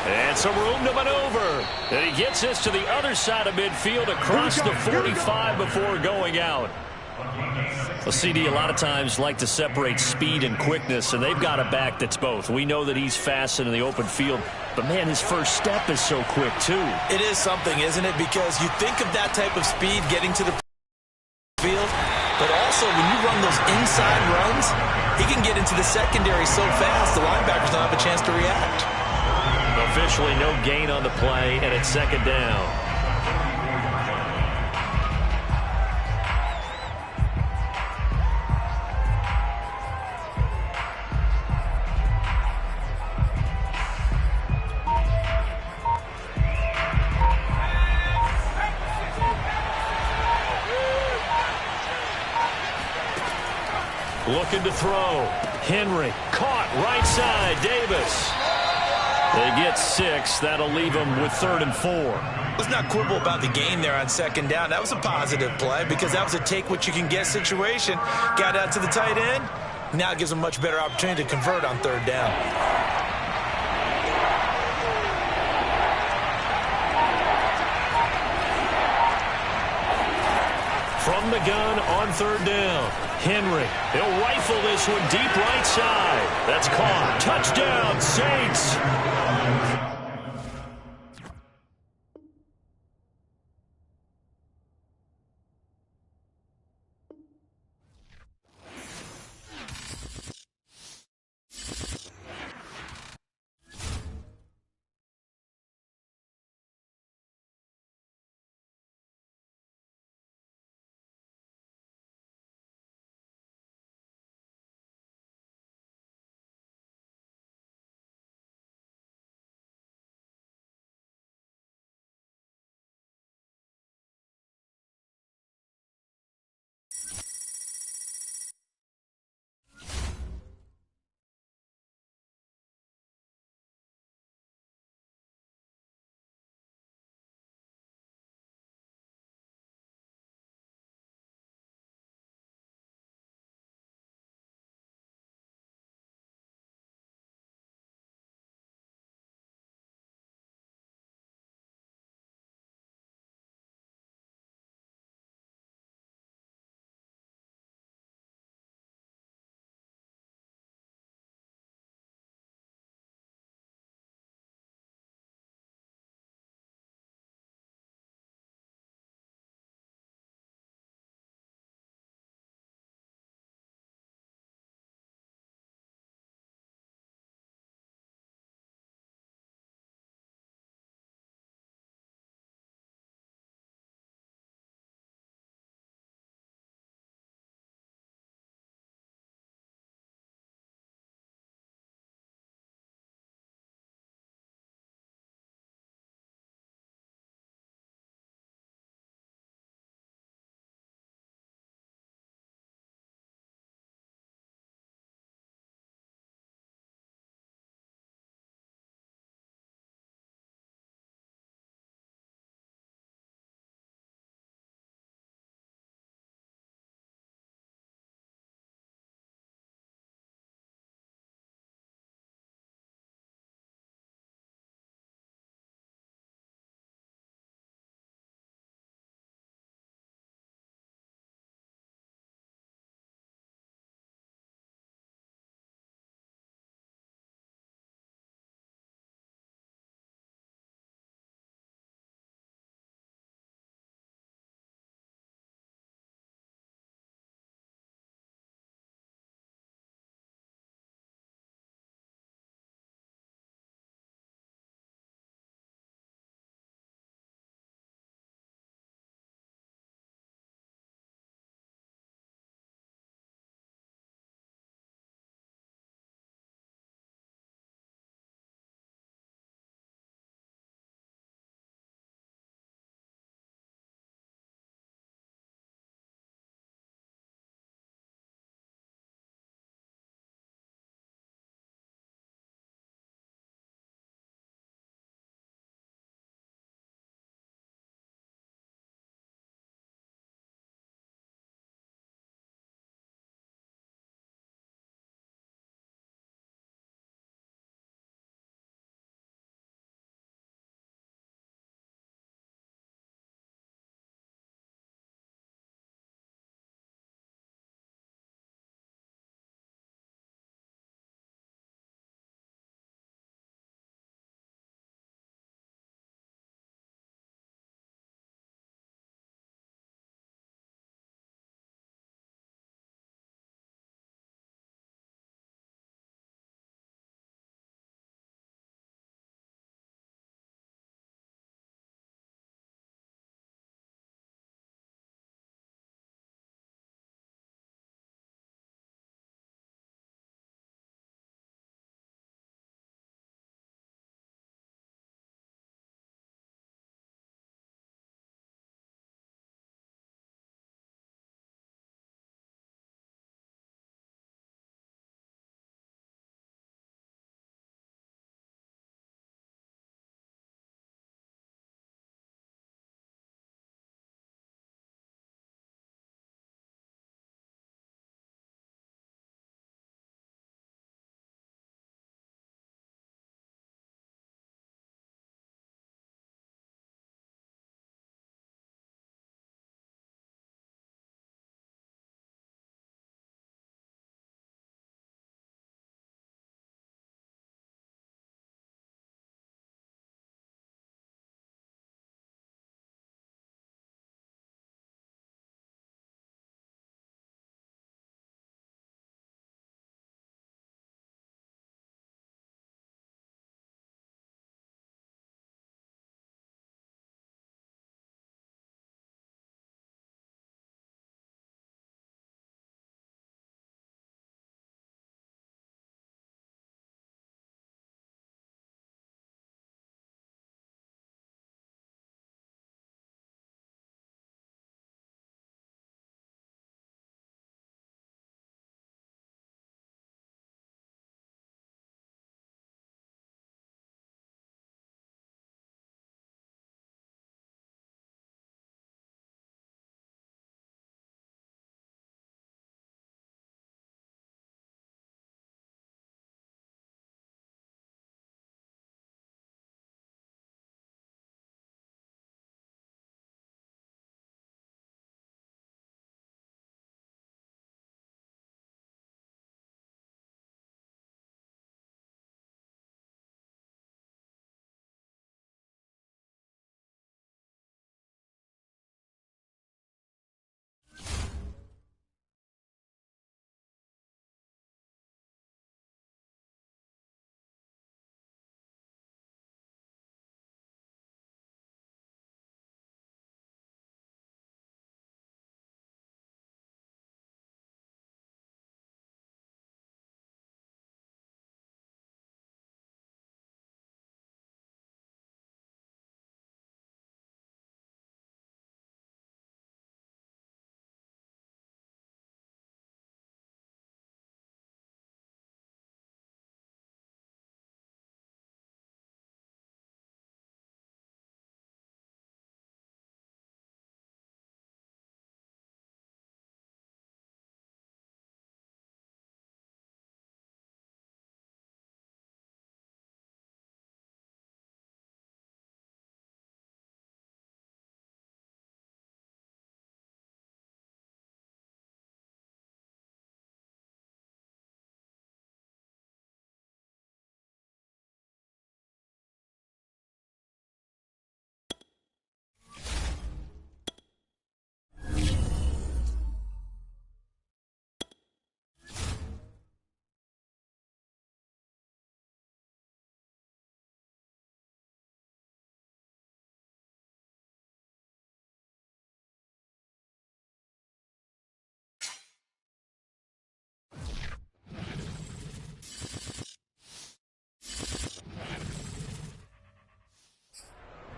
And some room to maneuver. And he gets this to the other side of midfield across the 45 before going out. Well, CD, a lot of times like to separate speed and quickness, and they've got a back that's both. We know that he's fast in the open field, but, man, his first step is so quick, too. It is something, isn't it? Because you think of that type of speed getting to the field, but also when you run those inside runs, he can get into the secondary so fast the linebackers don't have a chance to react. Officially no gain on the play, and it's second down. Looking to throw. Henry caught right side. Davis. They get 6. That'll leave them with 3rd and 4. Let's not quibble about the gain there on second down. That was a positive play because that was a take-what-you-can-get situation. Got out to the tight end. Now it gives them a much better opportunity to convert on 3rd down. From the gun on 3rd down. Henry, he'll rifle this one deep right side. That's caught. Touchdown, Saints.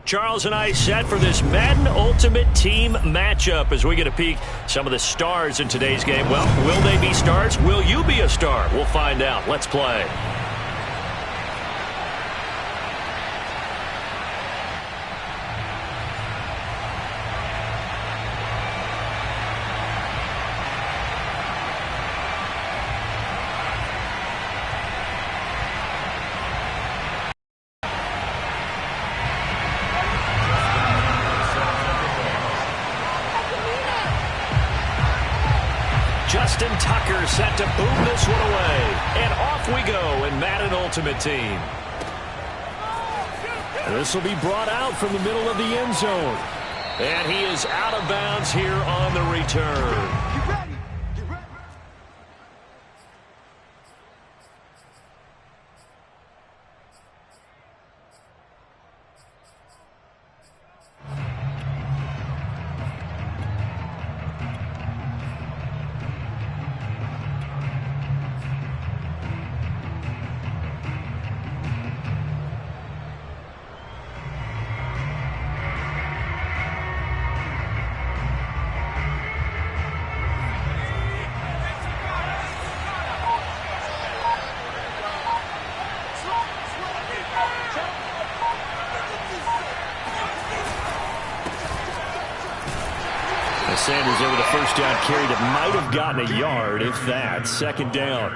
Charles and I set for this Madden Ultimate Team matchup as we get a peek some of the stars in today's game. Well, will they be stars? Will you be a star? We'll find out. Let's play. Justin Tucker set to boom this one away. And off we go in Madden Ultimate Team. This will be brought out from the middle of the end zone. And he is out of bounds here on the return. Sanders over the first down carry that might have gotten a yard, if that. Second down.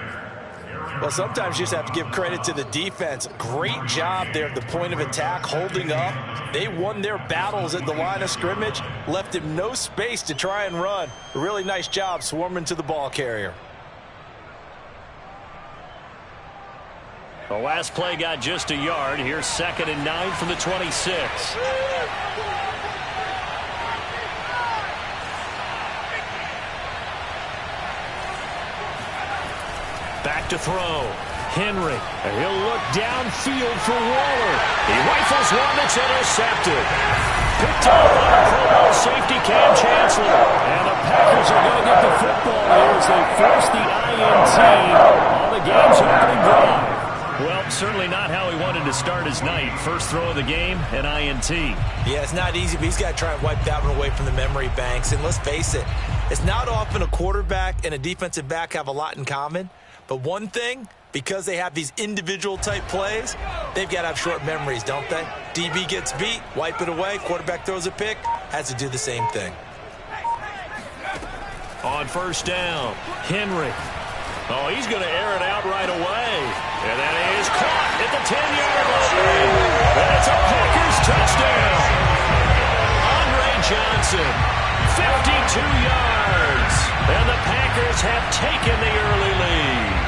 Well, sometimes you just have to give credit to the defense. Great job there at the point of attack, holding up. They won their battles at the line of scrimmage, left him no space to try and run. A really nice job swarming to the ball carrier. The last play got just a yard. Here's 2nd and 9 from the 26. Back to throw. Henry. He'll look downfield for Waller. He rifles one that's intercepted. Picked up on a Pro Bowl safety, Cam Chancellor. And the Packers are going to get the football here as they force the INT on the game's opening drive. Well, certainly not how he wanted to start his night. First throw of the game, an INT. Yeah, it's not easy, but he's got to try and wipe that one away from the memory banks. And let's face it, it's not often a quarterback and a defensive back have a lot in common. But one thing, because they have these individual type plays, they've got to have short memories, don't they? DB gets beat, wipe it away, quarterback throws a pick, has to do the same thing. On first down, Henry. Oh, he's going to air it out right away. And that is caught at the 10-yard line. And it's a Packers touchdown. Andre Johnson, 52 yards. And the Packers have taken the early lead.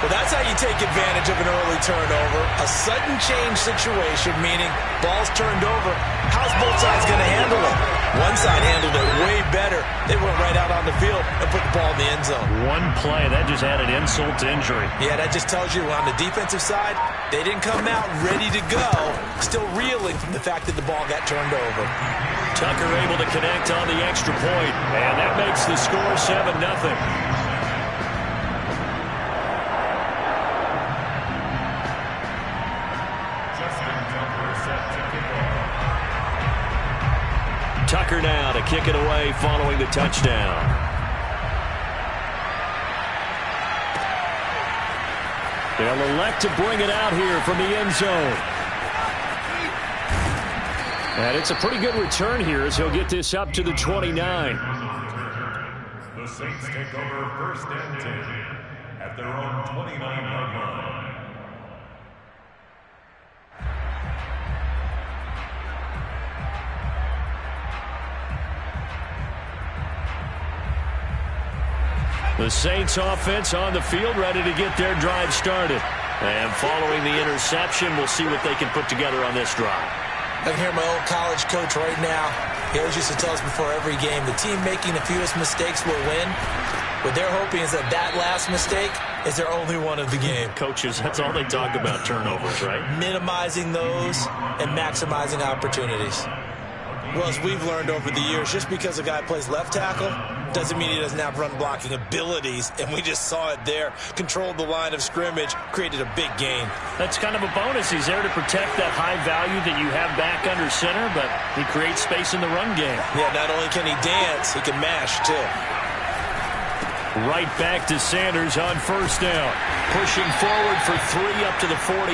Well, that's how you take advantage of an early turnover. A sudden change situation, meaning ball's turned over. How's both sides going to handle it? One side handled it way better. They went right out on the field and put the ball in the end zone. One play, that just added insult to injury. Yeah, that just tells you on the defensive side, they didn't come out ready to go, still reeling from the fact that the ball got turned over. Tucker able to connect on the extra point, and that makes the score 7-0. Tucker now to kick it away following the touchdown. They'll elect to bring it out here from the end zone. And it's a pretty good return here as he'll get this up to the 29. The Saints take over 1st and 10 at their own 29-yard line. The Saints offense on the field, ready to get their drive started. And following the interception, we'll see what they can put together on this drive. I can hear my old college coach right now. He always used to tell us before every game, the team making the fewest mistakes will win. What they're hoping is that that last mistake is their only one of the game. Coaches, that's all they talk about, turnovers, right? Minimizing those and maximizing opportunities. Well, as we've learned over the years, just because a guy plays left tackle doesn't mean he doesn't have run-blocking abilities, and we just saw it there. Controlled the line of scrimmage, created a big gain. That's kind of a bonus. He's there to protect that high value that you have back under center, but he creates space in the run game. Yeah, not only can he dance, he can mash, too. Right back to Sanders on first down. Pushing forward for 3 up to the 48.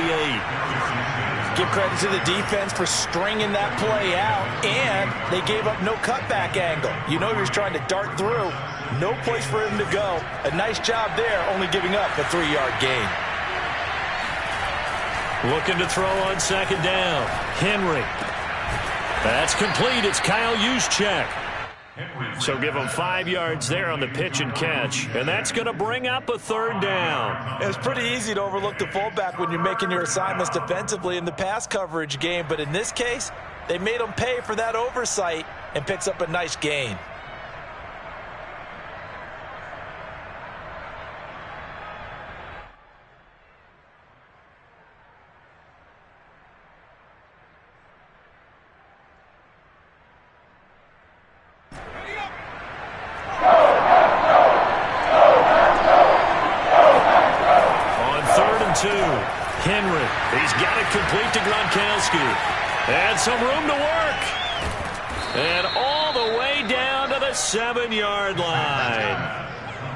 Give credit to the defense for stringing that play out, and they gave up no cutback angle. You know he was trying to dart through. No place for him to go. A nice job there, only giving up a 3-yard gain. Looking to throw on second down. Henry. That's complete. It's Kyle Juszczyk. So give him 5 yards there on the pitch and catch. And that's going to bring up a third down. It's pretty easy to overlook the fullback when you're making your assignments defensively in the pass coverage game. But in this case, they made him pay for that oversight and picks up a nice gain. Henry, he's got it complete to Gronkowski. And some room to work. And all the way down to the 7-yard line.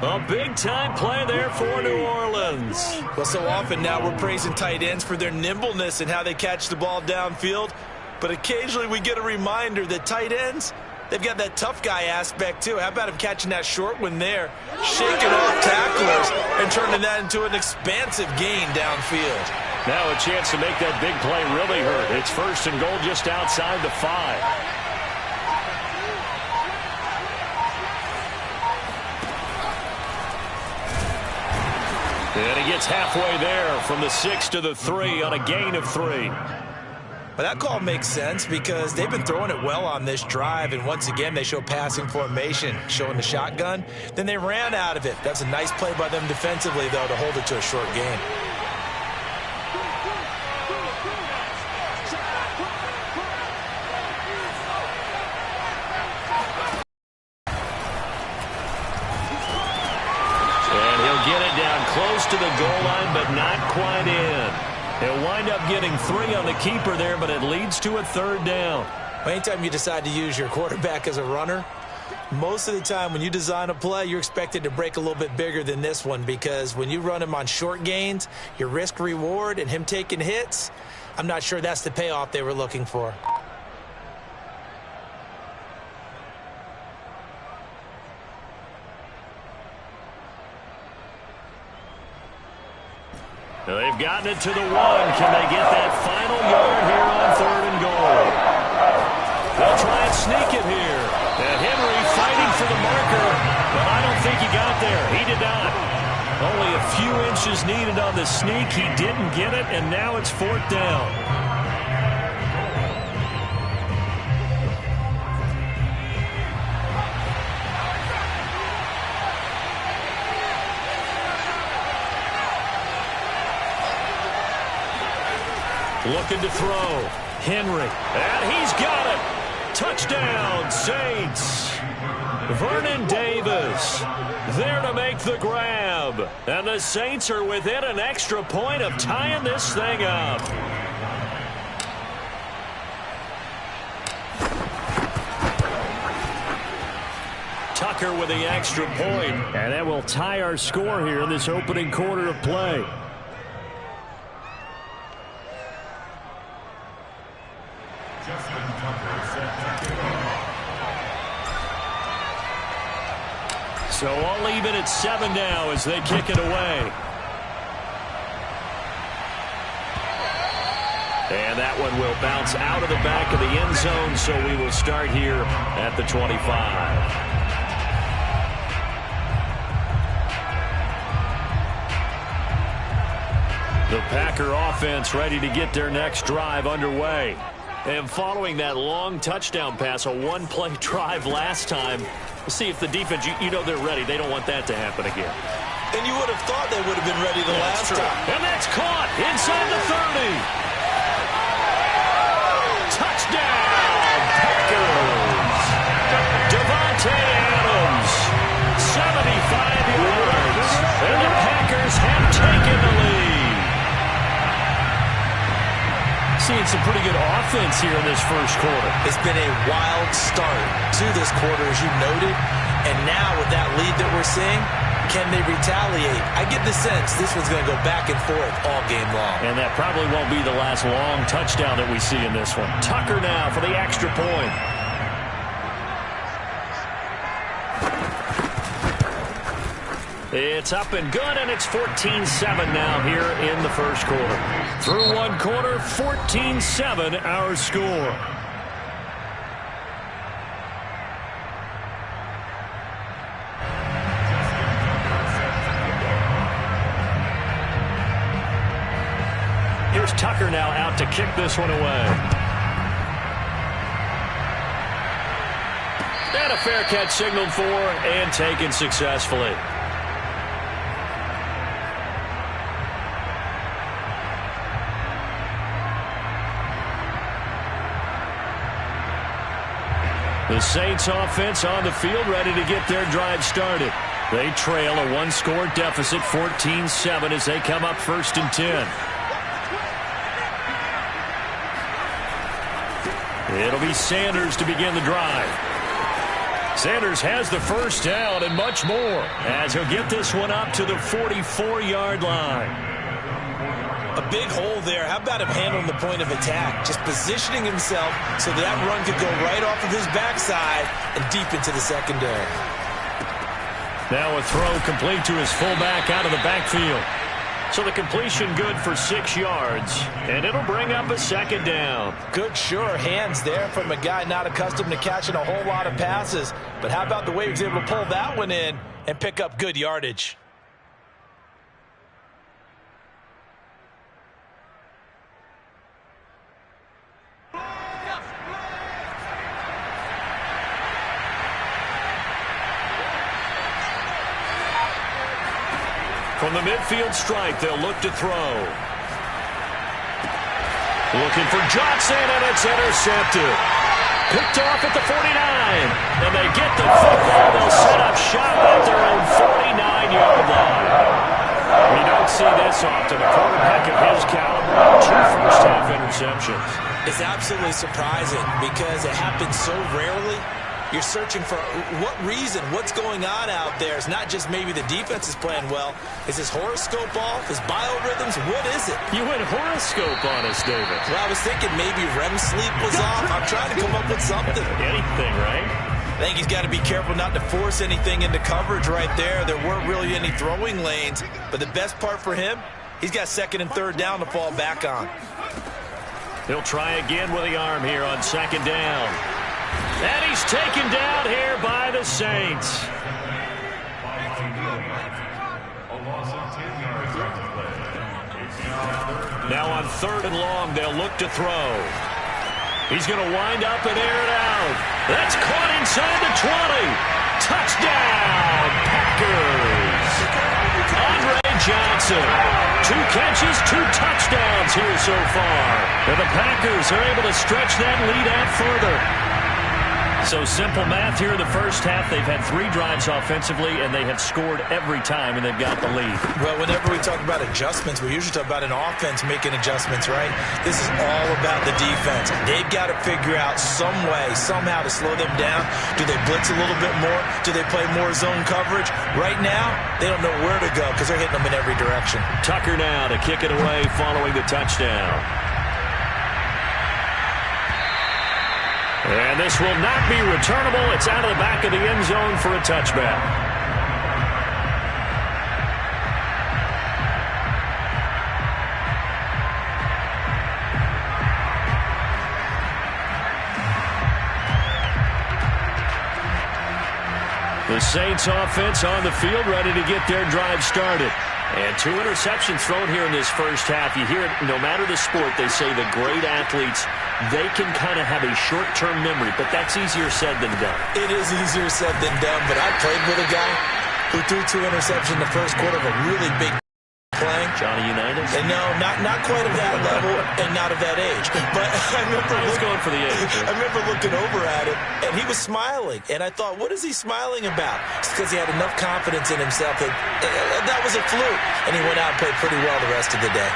A big-time play there for New Orleans. Well, so often now we're praising tight ends for their nimbleness and how they catch the ball downfield. But occasionally we get a reminder that tight ends, they've got that tough guy aspect, too. How about him catching that short one there, shaking off tacklers, and turning that into an expansive gain downfield? Now a chance to make that big play really hurt. It's first and goal just outside the 5. And he gets halfway there from the 6 to the 3 on a gain of 3. But that call makes sense because they've been throwing it well on this drive, and once again they show passing formation, showing the shotgun. Then they ran out of it. That's a nice play by them defensively, though, to hold it to a short gain. And he'll get it down close to the goal line, but not quite in. He'll wind up getting 3 on the keeper there, but it leads to a third down. Anytime you decide to use your quarterback as a runner, most of the time when you design a play, you're expected to break a little bit bigger than this one because when you run him on short gains, your risk-reward and him taking hits, I'm not sure that's the payoff they were looking for. They've gotten it to the 1. Can they get that final yard here on 3rd and goal? They'll try and sneak it here. And Henry fighting for the marker, but I don't think he got there. He did not. Only a few inches needed on the sneak. He didn't get it, and now it's 4th down. Looking to throw. Henry. And he's got it. Touchdown, Saints. Vernon Davis there to make the grab. And the Saints are within an extra point of tying this thing up. Tucker with the extra point. And that will tie our score here in this opening quarter of play. So I'll leave it at 7 now as they kick it away. And that one will bounce out of the back of the end zone, so we will start here at the 25. The Packer offense ready to get their next drive underway. And following that long touchdown pass, a one-play drive last time, we'll see if the defense, you know they're ready. They don't want that to happen again. And you would have thought they would have been ready the last time. And that's caught inside the 30. Touchdown, Packers. Davante Adams seeing some pretty good offense here in this first quarter. It's been a wild start to this quarter, as you noted. And now with that lead that we're seeing, can they retaliate? I get the sense this one's going to go back and forth all game long. And that probably won't be the last long touchdown that we see in this one. Tucker now for the extra point. It's up and good, and it's 14-7 now here in the first quarter. Through one quarter, 14-7 our score. Here's Tucker now out to kick this one away. And a fair catch signaled for and taken successfully. The Saints offense on the field, ready to get their drive started. They trail a one-score deficit, 14-7, as they come up 1st and 10. It'll be Sanders to begin the drive. Sanders has the first down and much more, as he'll get this one up to the 44-yard line. A big hole there. How about him handling the point of attack? Just positioning himself so that run could go right off of his backside and deep into the secondary. Now a throw complete to his fullback out of the backfield. So the completion good for 6 yards, and it'll bring up a second down. Good, sure hands there from a guy not accustomed to catching a whole lot of passes. But how about the way he was able to pull that one in and pick up good yardage? From the midfield strike, they'll look to throw. Looking for Johnson, and it's intercepted. Picked off at the 49. And they get the football. They'll set up shop at their own 49-yard line. We don't see this often. A quarterback of his caliber, 2 first-half interceptions. It's absolutely surprising because it happens so rarely. You're searching for what reason, what's going on out there. It's not just maybe the defense is playing well. Is his horoscope off? His biorhythms? What is it? You went horoscope on us, David. Well, I was thinking maybe REM sleep was off. I'm trying to come up with something. Anything, right? I think he's got to be careful not to force anything into coverage right there. There weren't really any throwing lanes. But the best part for him, he's got 2nd and 3rd down to fall back on. He'll try again with the arm here on 2nd down. And he's taken down here by the Saints. Now on 3rd and long, they'll look to throw. He's going to wind up and air it out. That's caught inside the 20. Touchdown, Packers. Andre Johnson. 2 catches, 2 touchdowns here so far. And the Packers are able to stretch that lead out further. So simple math here in the first half. They've had 3 drives offensively, and they have scored every time, and they've got the lead. Well, whenever we talk about adjustments, we usually talk about an offense making adjustments, right? This is all about the defense. They've got to figure out some way, somehow to slow them down. Do they blitz a little bit more? Do they play more zone coverage? Right now, they don't know where to go because they're hitting them in every direction. Tucker now to kick it away following the touchdown. And this will not be returnable. It's out of the back of the end zone for a touchback. The Saints offense on the field, ready to get their drive started. And 2 interceptions thrown here in this first half. You hear it, no matter the sport, they say the great athletes, they can kind of have a short-term memory, but that's easier said than done. It is easier said than done, but I played with a guy who threw 2 interceptions in the first quarter of a really big play. Johnny Unitas? And no, not quite of that level and not of that age. But I remember going for the age. I remember looking over at him, and he was smiling. And I thought, what is he smiling about? It's because he had enough confidence in himself that that was a fluke. And he went out and played pretty well the rest of the day.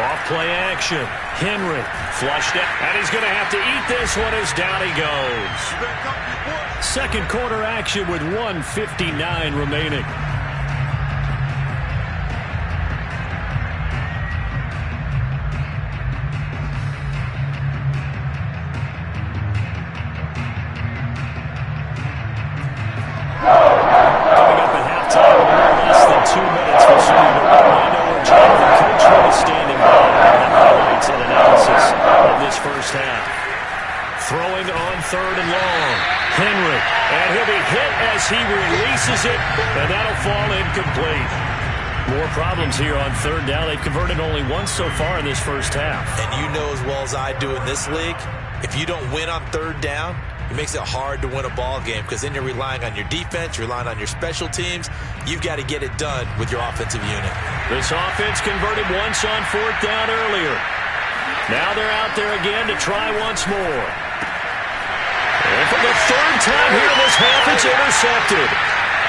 Off play action. Henry flushed out. And he's going to have to eat this one as down he goes. Second quarter action with 1:59 remaining. Coming up at halftime in a little less than 2 minutes, we'll see Orlando and Jonathan Coach is standing by on the highlights and analysis of this first half. Throwing on third and long. Henry, and he'll be hit as he releases it, and that'll fall incomplete. More problems here on third down. They've converted only once so far in this first half. And you know as well as I do in this league, if you don't win on third down, it makes it hard to win a ball game because then you're relying on your defense, you're relying on your special teams. You've got to get it done with your offensive unit. This offense converted once on fourth down earlier. Now they're out there again to try once more. And for the third time here in this half, it's intercepted.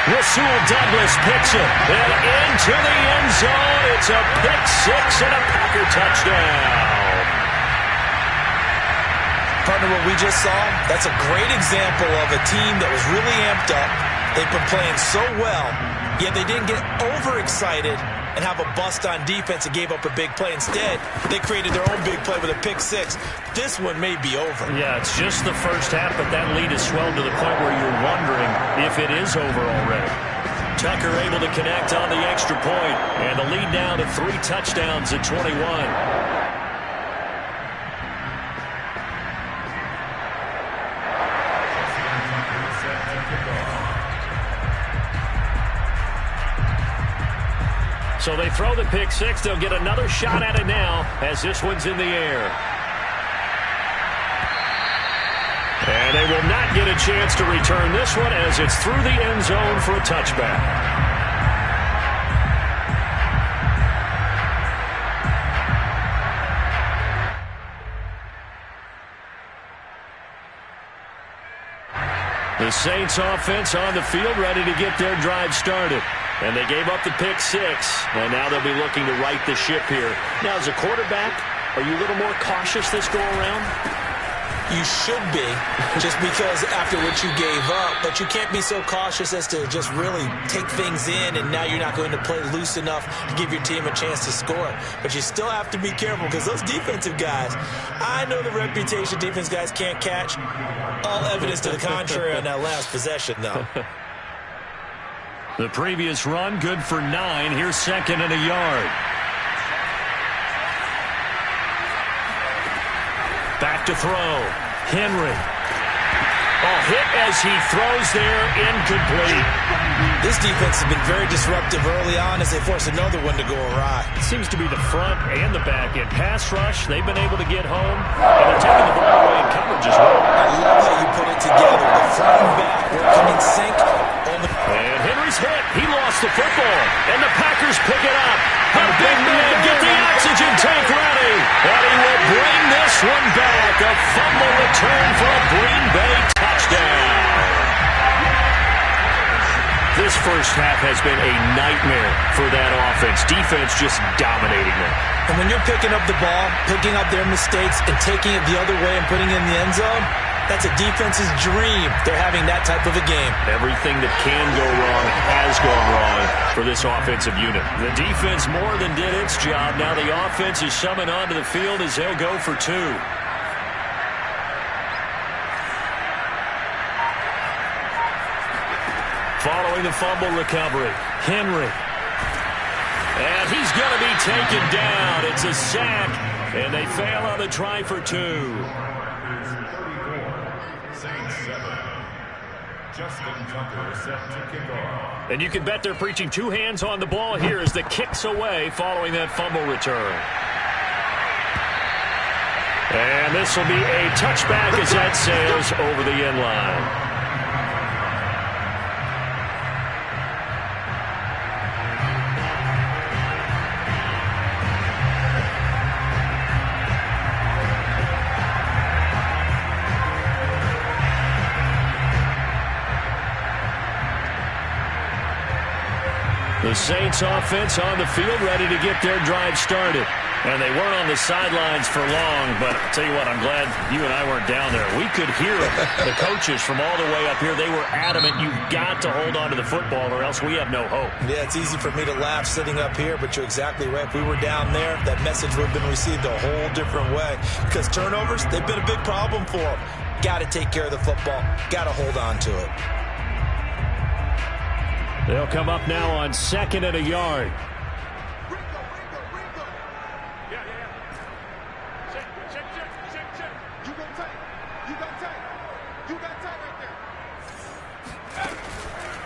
Rasul Douglas picks it. And into the end zone. It's a pick six and a Packer touchdown. Partner, what we just saw, that's a great example of a team that was really amped up. They've been playing so well, yet they didn't get overexcited and have a bust on defense and gave up a big play. Instead, they created their own big play with a pick six. This one may be over. Yeah, it's just the first half, but that lead has swelled to the point where you're wondering if it is over already. Tucker able to connect on the extra point, and the lead down to 3 touchdowns at 21. So they throw the pick six. They'll get another shot at it now as this one's in the air. And they will not get a chance to return this one as it's through the end zone for a touchback. The Saints offense on the field ready to get their drive started. And they gave up the pick six, and now they'll be looking to right the ship here. Now, as a quarterback, are you a little more cautious this go-around? You should be, just because after what you gave up, but you can't be so cautious as to just really take things in, and now you're not going to play loose enough to give your team a chance to score. But you still have to be careful because those defensive guys, I know the reputation defense guys can't catch. All evidence to the contrary on that last possession, though. The previous run, good for 9. Here's second and a yard. Back to throw. Henry. Oh, hit as he throws there, incomplete. This defense has been very disruptive early on as they force another one to go awry. It seems to be the front and the back end. Pass rush, they've been able to get home, and they're taking the ball away in coverage as well. I love how you put it together. The front and back working in sync. And Henry's hit. He lost the football, and the Packers pick it up. The big man, get the oxygen tank ready, and he will bring this one back. A fumble return for a Green Bay touchdown. This first half has been a nightmare for that offense. Defense just dominating them. And when you're picking up the ball, picking up their mistakes, and taking it the other way and putting it in the end zone, that's a defense's dream. They're having that type of a game. Everything that can go wrong has gone wrong for this offensive unit. The defense more than did its job. Now the offense is summoned onto the field as they'll go for 2. Following the fumble recovery, Henry. And he's going to be taken down. It's a sack, and they fail on the try for 2. Justin Tucker set to kick off. And you can bet they're preaching 2 hands on the ball here as the kick's away following that fumble return. And this will be a touchback as that sails over the end line. The Saints offense on the field ready to get their drive started. And they weren't on the sidelines for long, but I'll tell you what, I'm glad you and I weren't down there. We could hear the coaches from all the way up here. They were adamant, you've got to hold on to the football or else we have no hope. Yeah, it's easy for me to laugh sitting up here, but you're exactly right. If we were down there, that message would have been received a whole different way. Because turnovers, they've been a big problem for them. Got to take care of the football. Got to hold on to it. They'll come up now on 2nd and a yard.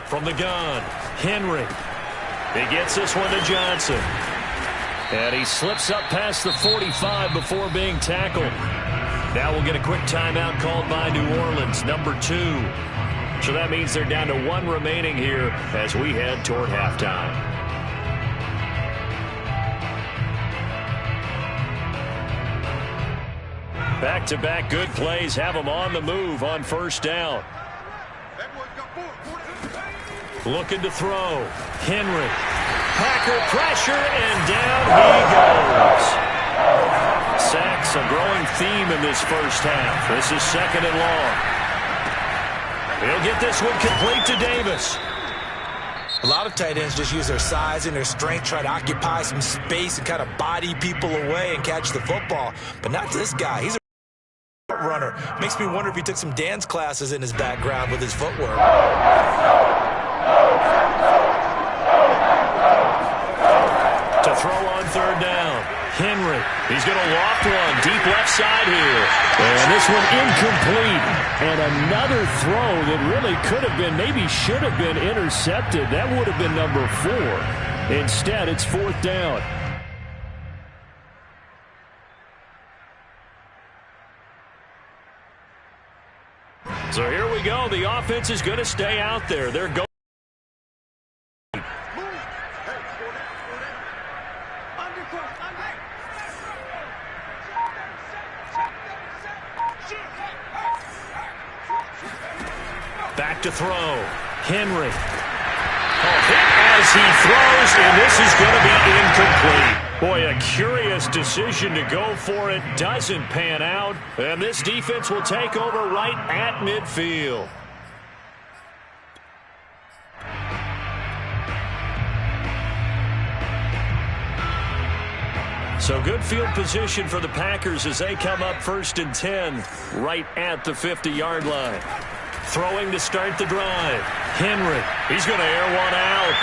From the gun, Henry. He gets this one to Johnson. And he slips up past the 45 before being tackled. Now we'll get a quick timeout called by New Orleans, number 2. So that means they're down to 1 remaining here as we head toward halftime. Back-to-back good plays have them on the move on first down. Looking to throw. Henry. Packer pressure, and down he goes. Sacks, a growing theme in this first half. This is 2nd and long. He'll get this one complete to Davis. A lot of tight ends just use their size and their strength, try to occupy some space and kind of body people away and catch the football. But not this guy. He's a runner. Makes me wonder if he took some dance classes in his background with his footwork. To throw on 3rd down. Henry. He's going to loft one deep left side here. And this one incomplete. And another throw that really could have been, maybe should have been intercepted. That would have been number 4. Instead, it's 4th down. So here we go. The offense is going to stay out there. They're going. Back to throw. Henry. Hit as he throws, and this is going to be incomplete. Boy, a curious decision to go for it. Doesn't pan out, and this defense will take over right at midfield. So good field position for the Packers as they come up 1st and 10 right at the 50-yard line. Throwing to start the drive. Henry. He's going to air one out.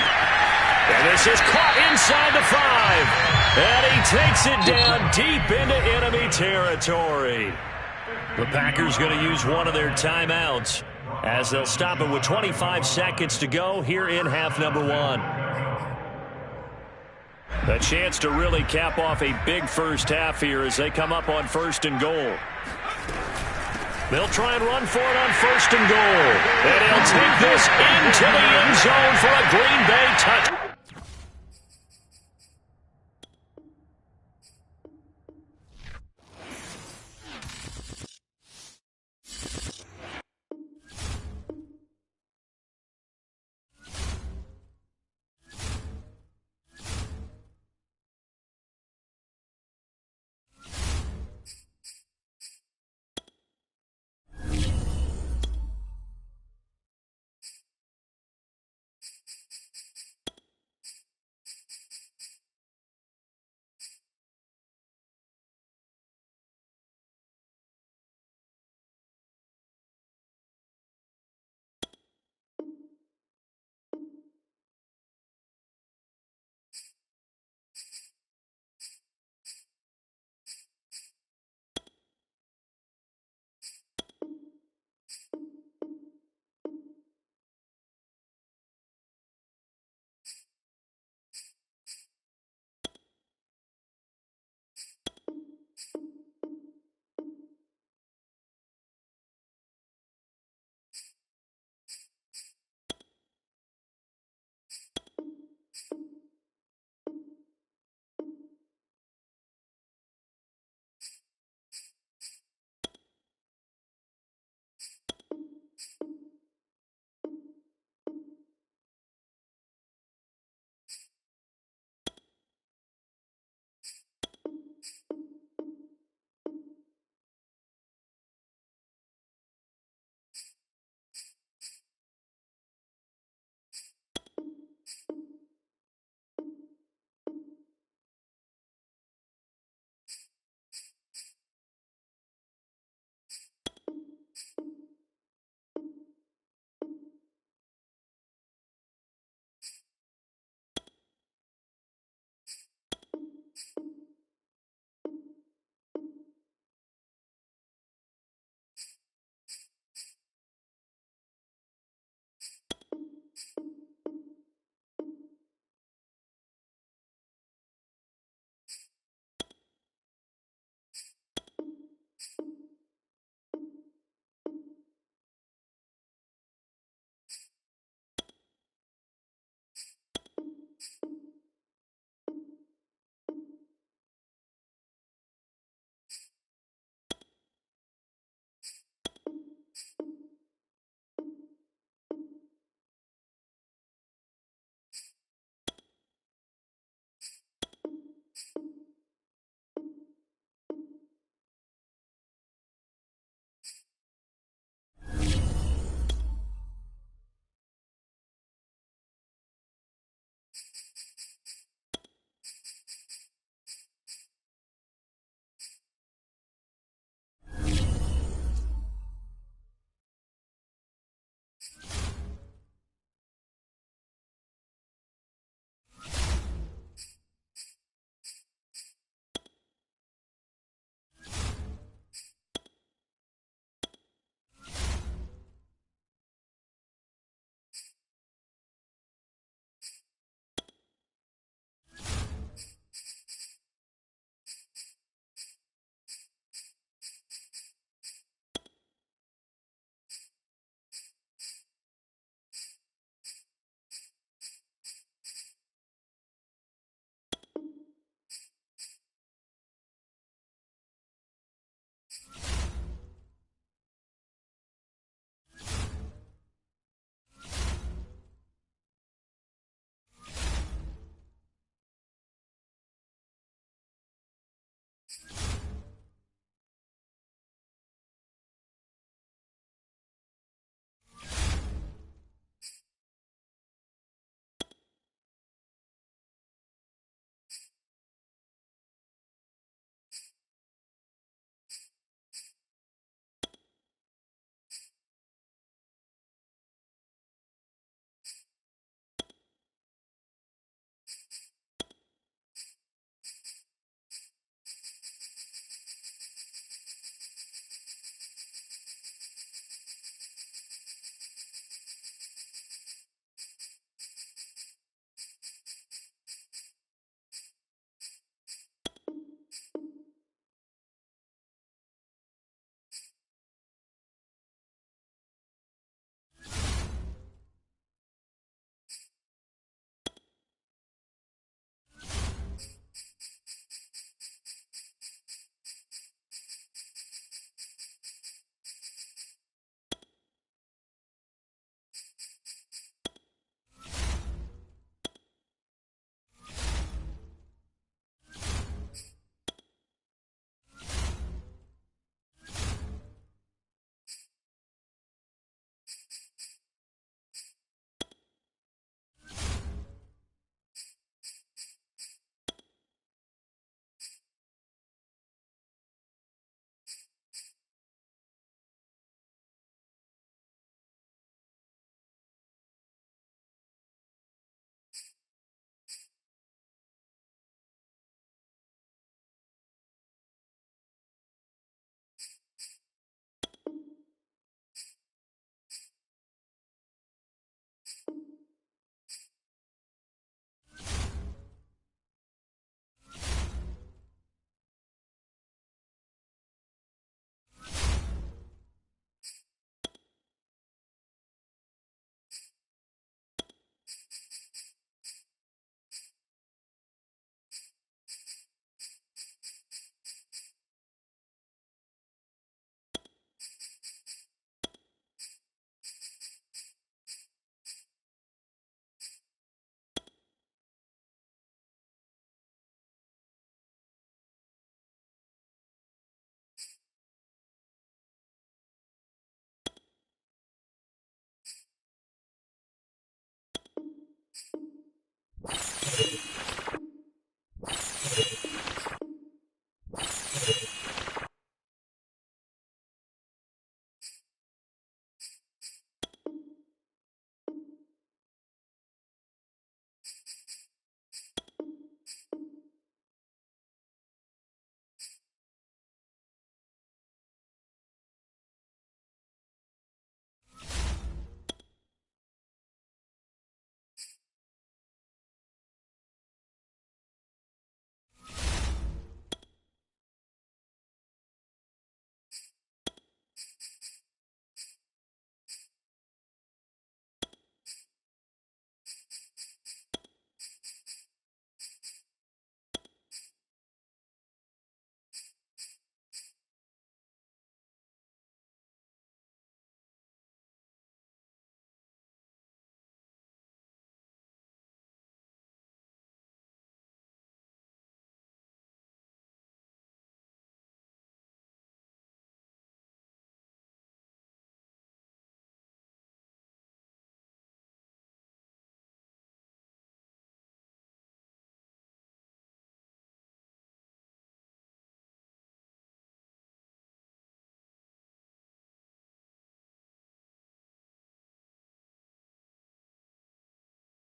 And this is caught inside the 5. And he takes it down deep into enemy territory. The Packers going to use one of their timeouts as they'll stop it with 25 seconds to go here in half number 1. A chance to really cap off a big first half here as they come up on 1st and goal. They'll try and run for it on 1st and goal. And he'll take this into the end zone for a Green Bay touchdown.